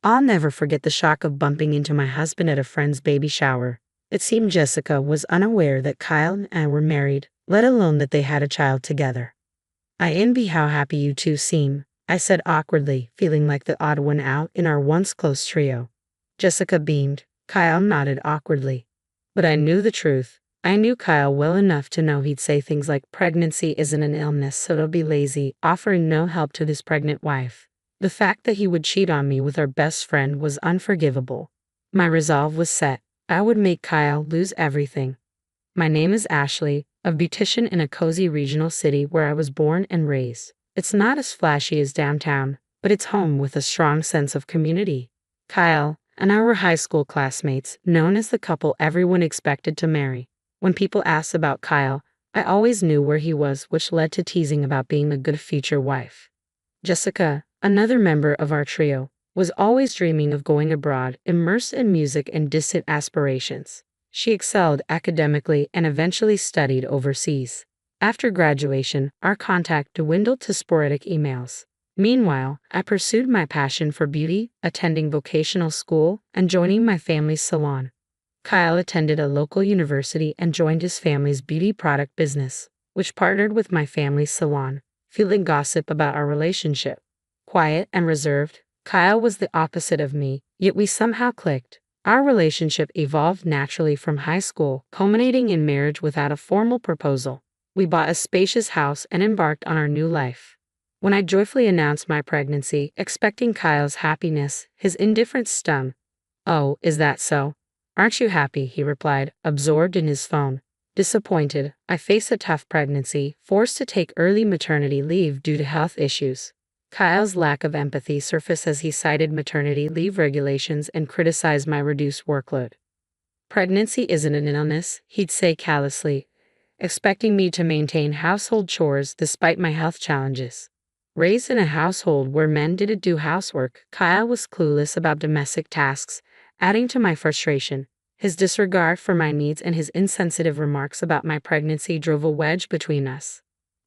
I'll never forget the shock of bumping into my husband at a friend's baby shower. It seemed Jessica was unaware that Kyle and I were married, let alone that they had a child together. "I envy how happy you two seem," I said awkwardly, feeling like the odd one out in our once close trio. Jessica beamed. Kyle nodded awkwardly. But I knew the truth. I knew Kyle well enough to know he'd say things like pregnancy isn't an illness, so don't be lazy, offering no help to his pregnant wife. The fact that he would cheat on me with our best friend was unforgivable. My resolve was set. I would make Kyle lose everything. "My name is Ashley, a beautician in a cozy regional city where I was born and raised. It's not as flashy as downtown, but it's home with a strong sense of community." Kyle and I were high school classmates, known as the couple everyone expected to marry. When people asked about Kyle, I always knew where he was, which led to teasing about being a good future wife. Jessica, another member of our trio, was always dreaming of going abroad, immersed in music and distant aspirations. She excelled academically and eventually studied overseas. After graduation, our contact dwindled to sporadic emails. Meanwhile, I pursued my passion for beauty, attending vocational school, and joining my family's salon. Kyle attended a local university and joined his family's beauty product business, which partnered with my family's salon, fueling gossip about our relationship. Quiet and reserved, Kyle was the opposite of me, yet we somehow clicked. Our relationship evolved naturally from high school, culminating in marriage without a formal proposal. We bought a spacious house and embarked on our new life. When I joyfully announced my pregnancy, expecting Kyle's happiness, his indifference stung. "Oh, is that so? Aren't you happy?" he replied, absorbed in his phone. Disappointed, I faced a tough pregnancy, forced to take early maternity leave due to health issues. Kyle's lack of empathy surfaced as he cited maternity leave regulations and criticized my reduced workload. "Pregnancy isn't an illness," he'd say callously, expecting me to maintain household chores despite my health challenges. Raised in a household where men didn't do housework, Kyle was clueless about domestic tasks, adding to my frustration. His disregard for my needs and his insensitive remarks about my pregnancy drove a wedge between us.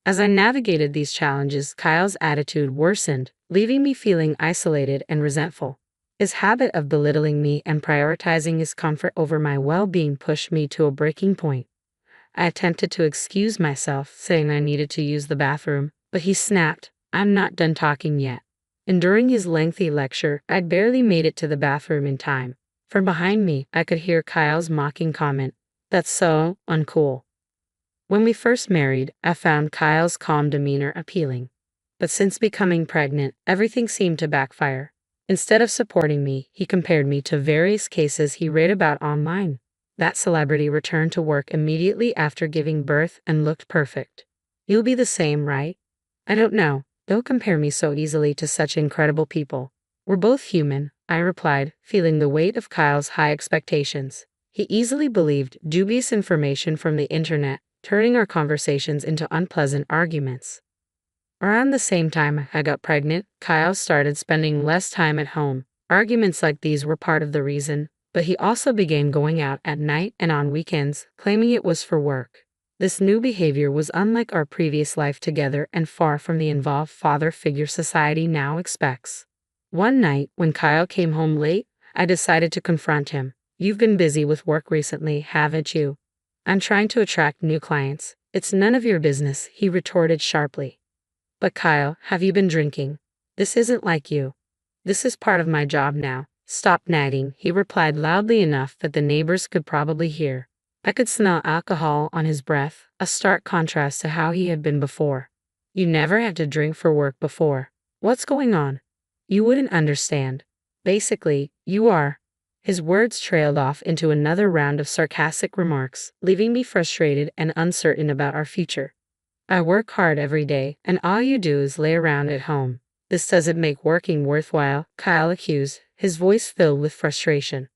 As I navigated these challenges, Kyle's attitude worsened, leaving me feeling isolated and resentful. His habit of belittling me and prioritizing his comfort over my well-being pushed me to a breaking point. I attempted to excuse myself, saying I needed to use the bathroom, but he snapped, "I'm not done talking yet." And during his lengthy lecture, I'd barely made it to the bathroom in time. From behind me, I could hear Kyle's mocking comment, "That's so uncool." When we first married, I found Kyle's calm demeanor appealing. But since becoming pregnant, everything seemed to backfire. Instead of supporting me, he compared me to various cases he read about online. That celebrity returned to work immediately after giving birth and looked perfect. "You'll be the same, right?" "I don't know. Don't compare me so easily to such incredible people. We're both human," I replied, feeling the weight of Kyle's high expectations. He easily believed dubious information from the internet, turning our conversations into unpleasant arguments. Around the same time I got pregnant, Kyle started spending less time at home. Arguments like these were part of the reason, but he also began going out at night and on weekends, claiming it was for work. This new behavior was unlike our previous life together and far from the involved father figure society now expects. One night, when Kyle came home late, I decided to confront him. "You've been busy with work recently, haven't you?" "I'm trying to attract new clients." "It's none of your business," he retorted sharply. "But Kyle, have you been drinking? This isn't like you." "This is part of my job now. Stop nagging," he replied loudly enough that the neighbors could probably hear. I could smell alcohol on his breath, a stark contrast to how he had been before. "You never had to drink for work before. What's going on?" "You wouldn't understand. Basically, you are." His words trailed off into another round of sarcastic remarks, leaving me frustrated and uncertain about our future. "I work hard every day, and all you do is lay around at home. This doesn't make working worthwhile," Kyle accused, his voice filled with frustration.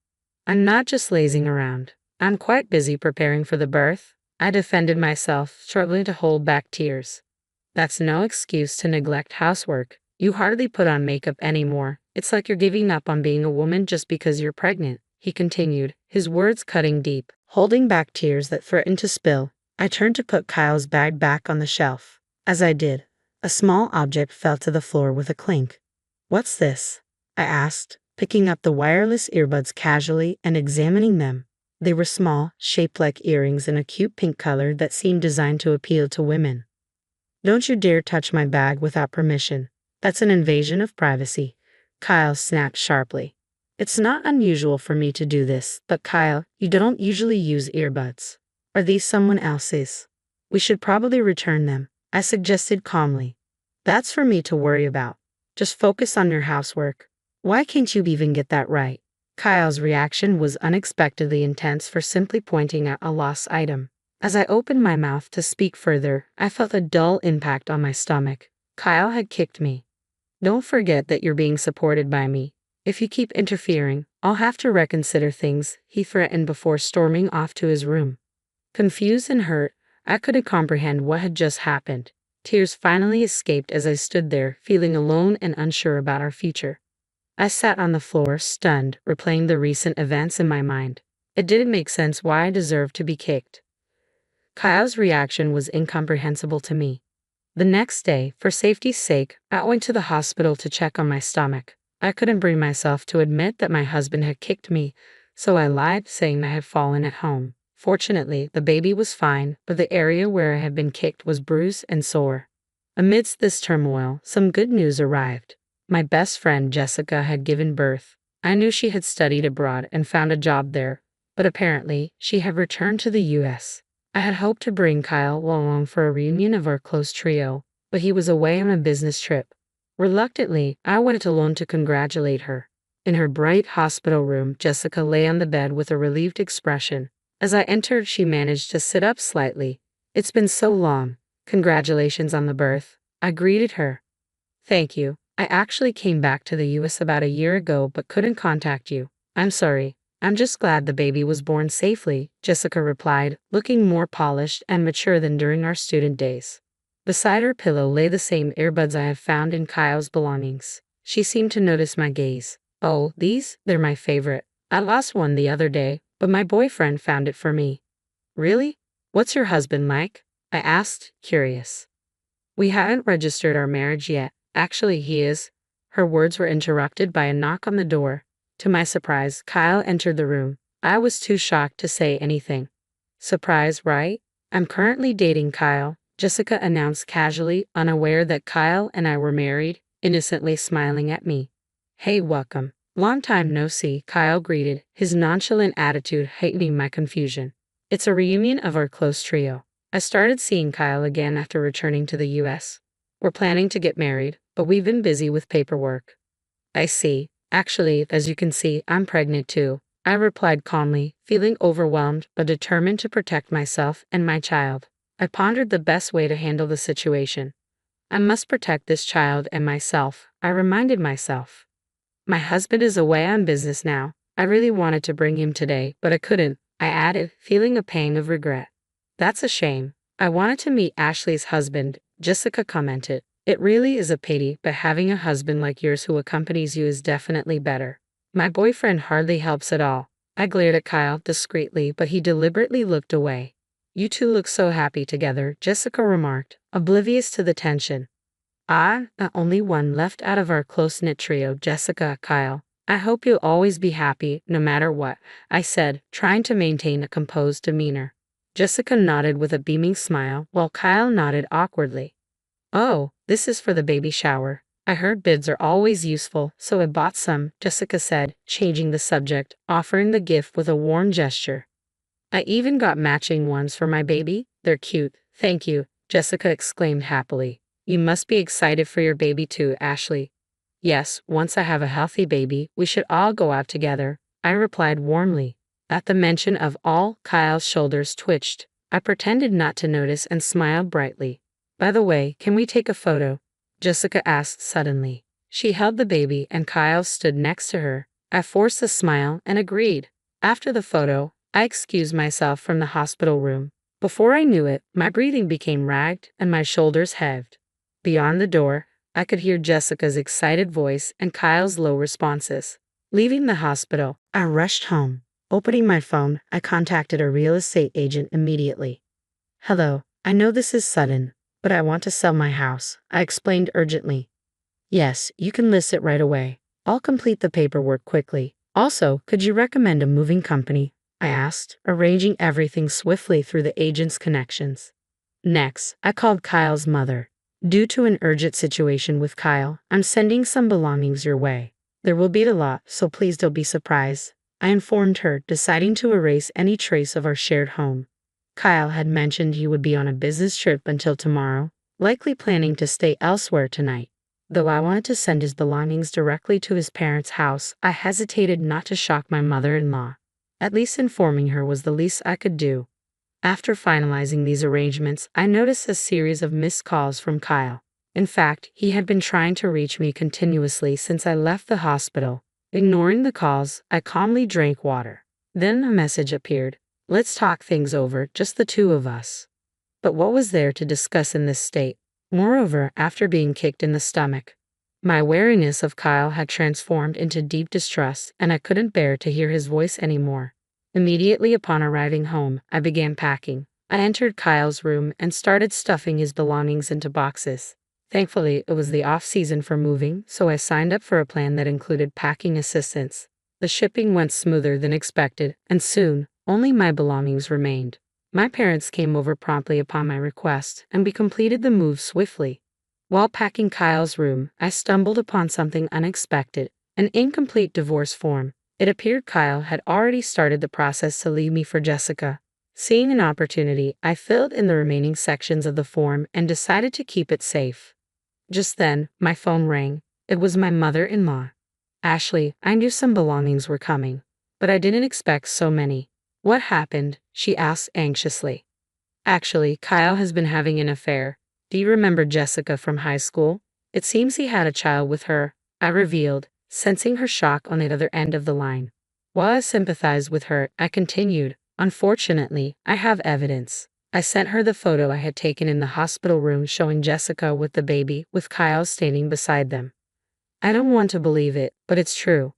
"I'm not just lazing around. I'm quite busy preparing for the birth," I defended myself, struggling to hold back tears. "That's no excuse to neglect housework. You hardly put on makeup anymore. It's like you're giving up on being a woman just because you're pregnant," he continued, his words cutting deep. Holding back tears that threatened to spill, I turned to put Kyle's bag back on the shelf. As I did, a small object fell to the floor with a clink. "What's this?" I asked, picking up the wireless earbuds casually and examining them. They were small, shaped like earrings in a cute pink color that seemed designed to appeal to women. Don't you dare touch my bag without permission. That's an invasion of privacy, Kyle snapped sharply. It's not unusual for me to do this, but Kyle, you don't usually use earbuds. Are these someone else's? We should probably return them, I suggested calmly. That's for me to worry about. Just focus on your housework. Why can't you even get that right? Kyle's reaction was unexpectedly intense for simply pointing out a lost item. As I opened my mouth to speak further, I felt a dull impact on my stomach. Kyle had kicked me. Don't forget that you're being supported by me. If you keep interfering, I'll have to reconsider things, he threatened before storming off to his room. Confused and hurt, I couldn't comprehend what had just happened. Tears finally escaped as I stood there, feeling alone and unsure about our future. I sat on the floor, stunned, replaying the recent events in my mind. It didn't make sense why I deserved to be kicked. Kyle's reaction was incomprehensible to me. The next day, for safety's sake, I went to the hospital to check on my stomach. I couldn't bring myself to admit that my husband had kicked me, so I lied, saying I had fallen at home. Fortunately, the baby was fine, but the area where I had been kicked was bruised and sore. Amidst this turmoil, some good news arrived. My best friend Jessica had given birth. I knew she had studied abroad and found a job there, but apparently, she had returned to the U.S. I had hoped to bring Kyle along for a reunion of our close trio, but he was away on a business trip. Reluctantly, I went alone to congratulate her. In her bright hospital room, Jessica lay on the bed with a relieved expression. As I entered, she managed to sit up slightly. It's been so long. Congratulations on the birth. I greeted her. Thank you. I actually came back to the US about a year ago but couldn't contact you. I'm sorry. I'm just glad the baby was born safely, Jessica replied, looking more polished and mature than during our student days. Beside her pillow lay the same earbuds I had found in Kyle's belongings. She seemed to notice my gaze. Oh, these? They're my favorite. I lost one the other day, but my boyfriend found it for me. Really? What's your husband like? I asked, curious. We haven't registered our marriage yet. Actually, he is. Her words were interrupted by a knock on the door. To my surprise, Kyle entered the room. I was too shocked to say anything. Surprise, right? I'm currently dating Kyle, Jessica announced casually, unaware that Kyle and I were married, innocently smiling at me. Hey, welcome. Long time no see, Kyle greeted, his nonchalant attitude heightening my confusion. It's a reunion of our close trio. I started seeing Kyle again after returning to the US. We're planning to get married, but we've been busy with paperwork. I see. Actually, as you can see, I'm pregnant too, I replied calmly, feeling overwhelmed but determined to protect myself and my child. I pondered the best way to handle the situation. I must protect this child and myself, I reminded myself. My husband is away on business now. I really wanted to bring him today, but I couldn't, I added, feeling a pang of regret. That's a shame. I wanted to meet Ashley's husband, Jessica commented. It really is a pity, but having a husband like yours who accompanies you is definitely better. My boyfriend hardly helps at all. I glared at Kyle discreetly, but he deliberately looked away. You two look so happy together, Jessica remarked, oblivious to the tension. The only one left out of our close-knit trio, Jessica, Kyle. I hope you'll always be happy, no matter what, I said, trying to maintain a composed demeanor. Jessica nodded with a beaming smile, while Kyle nodded awkwardly. Oh, this is for the baby shower. I heard bids are always useful, so I bought some, Jessica said, changing the subject, offering the gift with a warm gesture. I even got matching ones for my baby. They're cute. Thank you, Jessica exclaimed happily. You must be excited for your baby too, Ashley. Yes, once I have a healthy baby, we should all go out together, I replied warmly. At the mention of all, Kyle's shoulders twitched. I pretended not to notice and smiled brightly. By the way, can we take a photo? Jessica asked suddenly. She held the baby and Kyle stood next to her. I forced a smile and agreed. After the photo, I excused myself from the hospital room. Before I knew it, my breathing became ragged and my shoulders heaved. Beyond the door, I could hear Jessica's excited voice and Kyle's low responses. Leaving the hospital, I rushed home. Opening my phone, I contacted a real estate agent immediately. Hello, I know this is sudden, but I want to sell my house, I explained urgently. Yes, you can list it right away. I'll complete the paperwork quickly. Also, could you recommend a moving company? I asked, arranging everything swiftly through the agent's connections. Next, I called Kyle's mother. Due to an urgent situation with Kyle, I'm sending some belongings your way. There will be a lot, so please don't be surprised, I informed her, deciding to erase any trace of our shared home. Kyle had mentioned he would be on a business trip until tomorrow, likely planning to stay elsewhere tonight. Though I wanted to send his belongings directly to his parents' house, I hesitated not to shock my mother-in-law. At least informing her was the least I could do. After finalizing these arrangements, I noticed a series of missed calls from Kyle. In fact, he had been trying to reach me continuously since I left the hospital. Ignoring the calls, I calmly drank water. Then a message appeared. Let's talk things over, just the two of us. But what was there to discuss in this state? Moreover, after being kicked in the stomach, my wariness of Kyle had transformed into deep distrust, and I couldn't bear to hear his voice anymore. Immediately upon arriving home, I began packing. I entered Kyle's room and started stuffing his belongings into boxes. Thankfully, it was the off-season for moving, so I signed up for a plan that included packing assistance. The shipping went smoother than expected, and soon, only my belongings remained. My parents came over promptly upon my request, and we completed the move swiftly. While packing Kyle's room, I stumbled upon something unexpected, an incomplete divorce form. It appeared Kyle had already started the process to leave me for Jessica. Seeing an opportunity, I filled in the remaining sections of the form and decided to keep it safe. Just then, my phone rang. It was my mother-in-law. Ashley, I knew some belongings were coming, but I didn't expect so many. What happened? She asked anxiously. Actually, Kyle has been having an affair. Do you remember Jessica from high school? It seems he had a child with her, I revealed, sensing her shock on the other end of the line. While I sympathized with her, I continued, unfortunately, I have evidence. I sent her the photo I had taken in the hospital room showing Jessica with the baby, with Kyle standing beside them. I don't want to believe it, but it's true.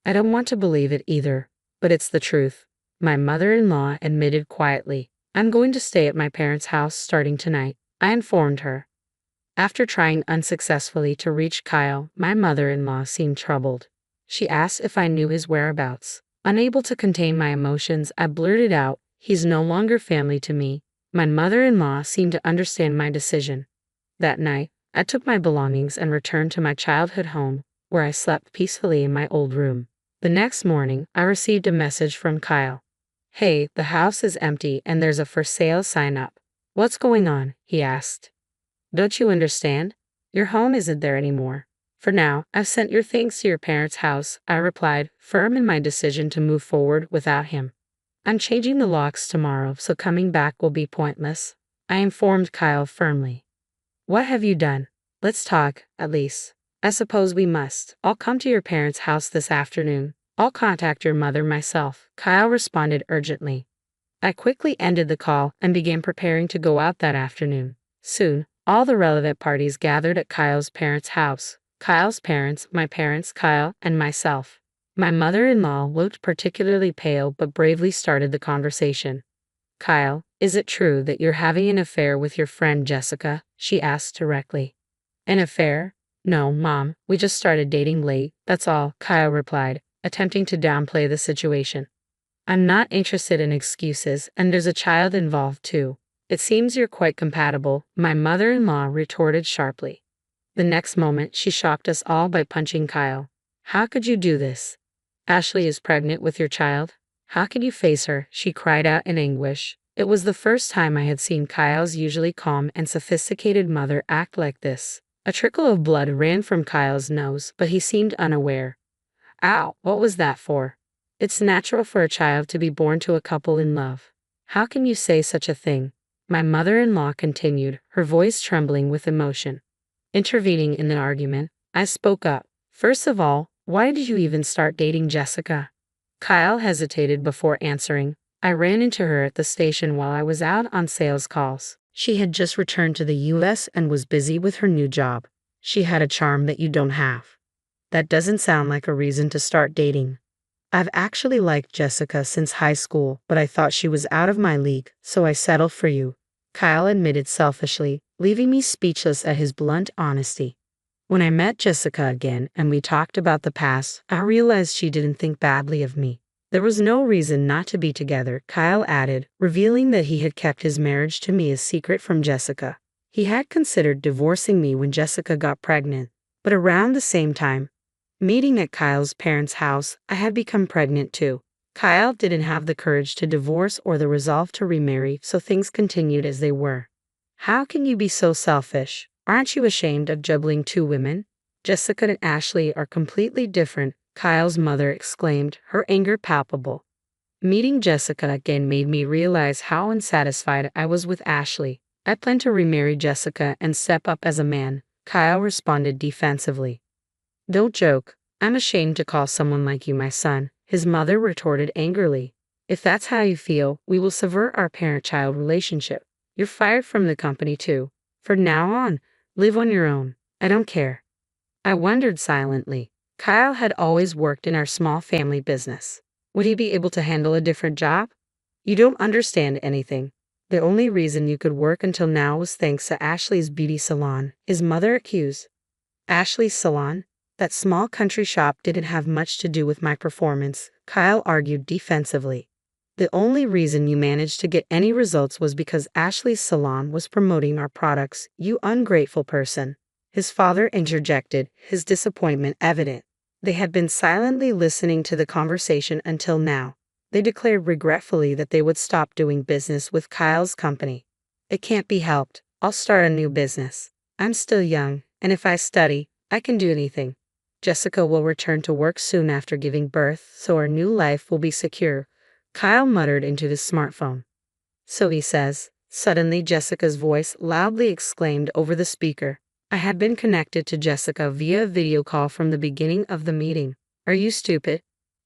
I don't want to believe it either, but it's the truth. My mother-in-law admitted quietly. I'm going to stay at my parents' house starting tonight, I informed her. After trying unsuccessfully to reach Kyle, my mother-in-law seemed troubled. She asked if I knew his whereabouts. Unable to contain my emotions, I blurted out, he's no longer family to me. My mother-in-law seemed to understand my decision. That night, I took my belongings and returned to my childhood home, where I slept peacefully in my old room. The next morning, I received a message from Kyle. Hey, the house is empty and there's a for sale sign up. What's going on? He asked. Don't you understand? Your home isn't there anymore. For now, I've sent your things to your parents' house, I replied, firm in my decision to move forward without him. I'm changing the locks tomorrow, so coming back will be pointless, I informed Kyle firmly. What have you done? Let's talk, at least. I suppose we must. I'll come to your parents' house this afternoon. I'll contact your mother myself, Kyle responded urgently. I quickly ended the call and began preparing to go out that afternoon. Soon, all the relevant parties gathered at Kyle's parents' house. Kyle's parents, my parents, Kyle, and myself. My mother-in-law looked particularly pale but bravely started the conversation. Kyle, is it true that you're having an affair with your friend Jessica? She asked directly. An affair? No, Mom, we just started dating late, that's all, Kyle replied, attempting to downplay the situation. I'm not interested in excuses, and there's a child involved too. It seems you're quite compatible, my mother-in-law retorted sharply. The next moment, she shocked us all by punching Kyle. How could you do this? Ashley is pregnant with your child? How can you face her? She cried out in anguish. It was the first time I had seen Kyle's usually calm and sophisticated mother act like this. A trickle of blood ran from Kyle's nose, but he seemed unaware. Ow, what was that for? It's natural for a child to be born to a couple in love. How can you say such a thing? My mother-in-law continued, her voice trembling with emotion. Intervening in the argument, I spoke up. First of all, why did you even start dating Jessica? Kyle hesitated before answering. I ran into her at the station while I was out on sales calls. She had just returned to the US and was busy with her new job. She had a charm that you don't have. That doesn't sound like a reason to start dating. I've actually liked Jessica since high school, but I thought she was out of my league, so I settled for you, Kyle admitted selfishly, leaving me speechless at his blunt honesty. When I met Jessica again and we talked about the past, I realized she didn't think badly of me. There was no reason not to be together, Kyle added, revealing that he had kept his marriage to me a secret from Jessica. He had considered divorcing me when Jessica got pregnant, but around the same time, meeting at Kyle's parents' house, I had become pregnant too. Kyle didn't have the courage to divorce or the resolve to remarry, so things continued as they were. How can you be so selfish? Aren't you ashamed of juggling two women? Jessica and Ashley are completely different, Kyle's mother exclaimed, her anger palpable. Meeting Jessica again made me realize how unsatisfied I was with Ashley. I plan to remarry Jessica and step up as a man, Kyle responded defensively. Don't joke. I'm ashamed to call someone like you my son, his mother retorted angrily. If that's how you feel, we will sever our parent-child relationship. You're fired from the company too. From now on, live on your own. I don't care. I wondered silently. Kyle had always worked in our small family business. Would he be able to handle a different job? You don't understand anything. The only reason you could work until now was thanks to Ashley's beauty salon, his mother accused. Ashley's salon? That small country shop didn't have much to do with my performance, Kyle argued defensively. The only reason you managed to get any results was because Ashley's salon was promoting our products, you ungrateful person. His father interjected, his disappointment evident. They had been silently listening to the conversation until now. They declared regretfully that they would stop doing business with Kyle's company. It can't be helped. I'll start a new business. I'm still young, and if I study, I can do anything. Jessica will return to work soon after giving birth, so our new life will be secure, Kyle muttered into his smartphone. So he says. Suddenly Jessica's voice loudly exclaimed over the speaker. I had been connected to Jessica via a video call from the beginning of the meeting. Are you stupid?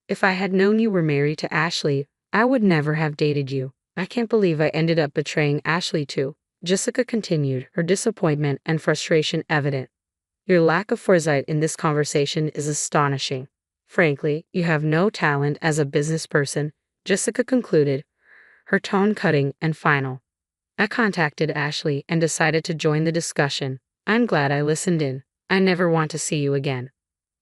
If I had known you were married to Ashley, I would never have dated you. I can't believe I ended up betraying Ashley too. Jessica continued, her disappointment and frustration evident. Your lack of foresight in this conversation is astonishing. Frankly, you have no talent as a business person, Jessica concluded, her tone cutting and final. I contacted Ashley and decided to join the discussion. I'm glad I listened in. I never want to see you again.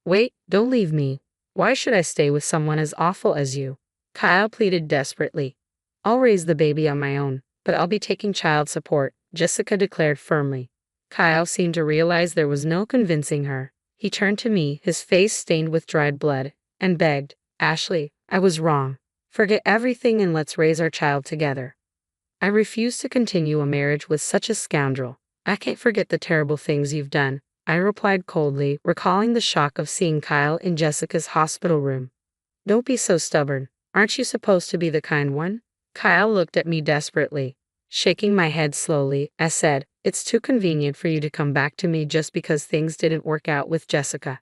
Wait, don't leave me. Why should I stay with someone as awful as you? Kyle pleaded desperately. I'll raise the baby on my own, but I'll be taking child support, Jessica declared firmly. Kyle seemed to realize there was no convincing her. He turned to me, his face stained with dried blood, and begged, Ashley, I was wrong. Forget everything and let's raise our child together. I refuse to continue a marriage with such a scoundrel. I can't forget the terrible things you've done, I replied coldly, recalling the shock of seeing Kyle in Jessica's hospital room. Don't be so stubborn. Aren't you supposed to be the kind one? Kyle looked at me desperately. Shaking my head slowly, I said, it's too convenient for you to come back to me just because things didn't work out with Jessica.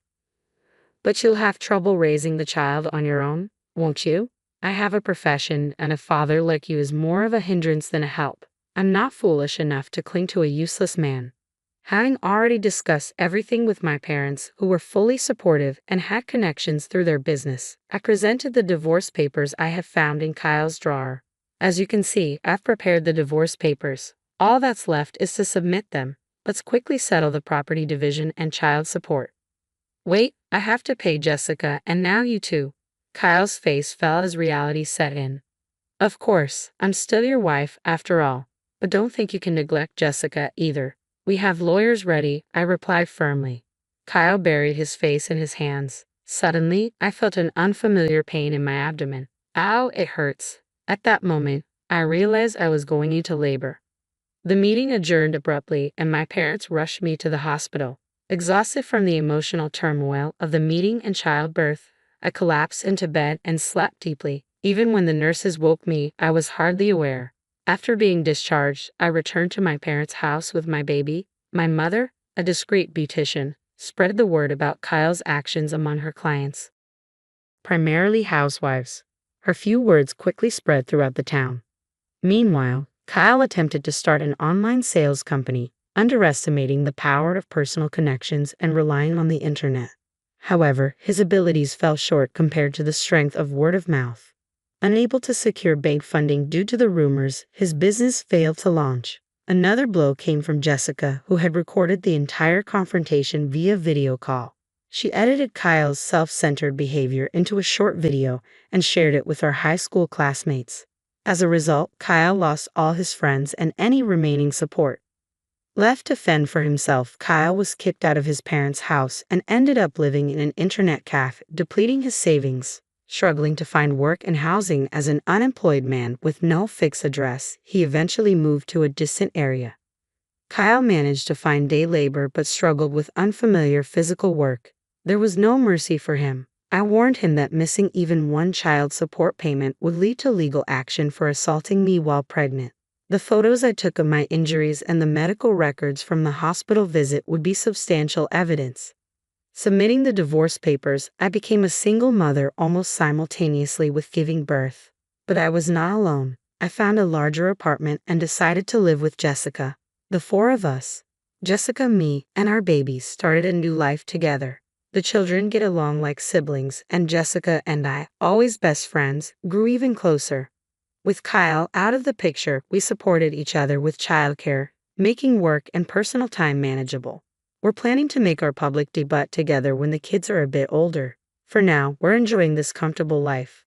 But you'll have trouble raising the child on your own, won't you? I have a profession, and a father like you is more of a hindrance than a help. I'm not foolish enough to cling to a useless man. Having already discussed everything with my parents, who were fully supportive and had connections through their business, I presented the divorce papers I have found in Kyle's drawer. As you can see, I've prepared the divorce papers. All that's left is to submit them. Let's quickly settle the property division and child support. Wait, I have to pay Jessica, and now you too. Kyle's face fell as reality set in. Of course, I'm still your wife after all, but don't think you can neglect Jessica either. We have lawyers ready, I replied firmly. Kyle buried his face in his hands. Suddenly, I felt an unfamiliar pain in my abdomen. Ow, it hurts. At that moment, I realized I was going into labor. The meeting adjourned abruptly, and my parents rushed me to the hospital. Exhausted from the emotional turmoil of the meeting and childbirth, I collapsed into bed and slept deeply. Even when the nurses woke me, I was hardly aware. After being discharged, I returned to my parents' house with my baby. My mother, a discreet beautician, spread the word about Kyle's actions among her clients, primarily housewives. Her few words quickly spread throughout the town. Meanwhile, Kyle attempted to start an online sales company, underestimating the power of personal connections and relying on the internet. However, his abilities fell short compared to the strength of word of mouth. Unable to secure bank funding due to the rumors, his business failed to launch. Another blow came from Jessica, who had recorded the entire confrontation via video call. She edited Kyle's self-centered behavior into a short video and shared it with her high school classmates. As a result, Kyle lost all his friends and any remaining support. Left to fend for himself, Kyle was kicked out of his parents' house and ended up living in an internet cafe, depleting his savings. Struggling to find work and housing as an unemployed man with no fixed address, he eventually moved to a distant area. Kyle managed to find day labor but struggled with unfamiliar physical work. There was no mercy for him. I warned him that missing even one child support payment would lead to legal action for assaulting me while pregnant. The photos I took of my injuries and the medical records from the hospital visit would be substantial evidence. Submitting the divorce papers, I became a single mother almost simultaneously with giving birth. But I was not alone. I found a larger apartment and decided to live with Jessica. The four of us, Jessica, me, and our babies, started a new life together. The children get along like siblings, and Jessica and I, always best friends, grew even closer. With Kyle out of the picture, we supported each other with childcare, making work and personal time manageable. We're planning to make our public debut together when the kids are a bit older. For now, we're enjoying this comfortable life.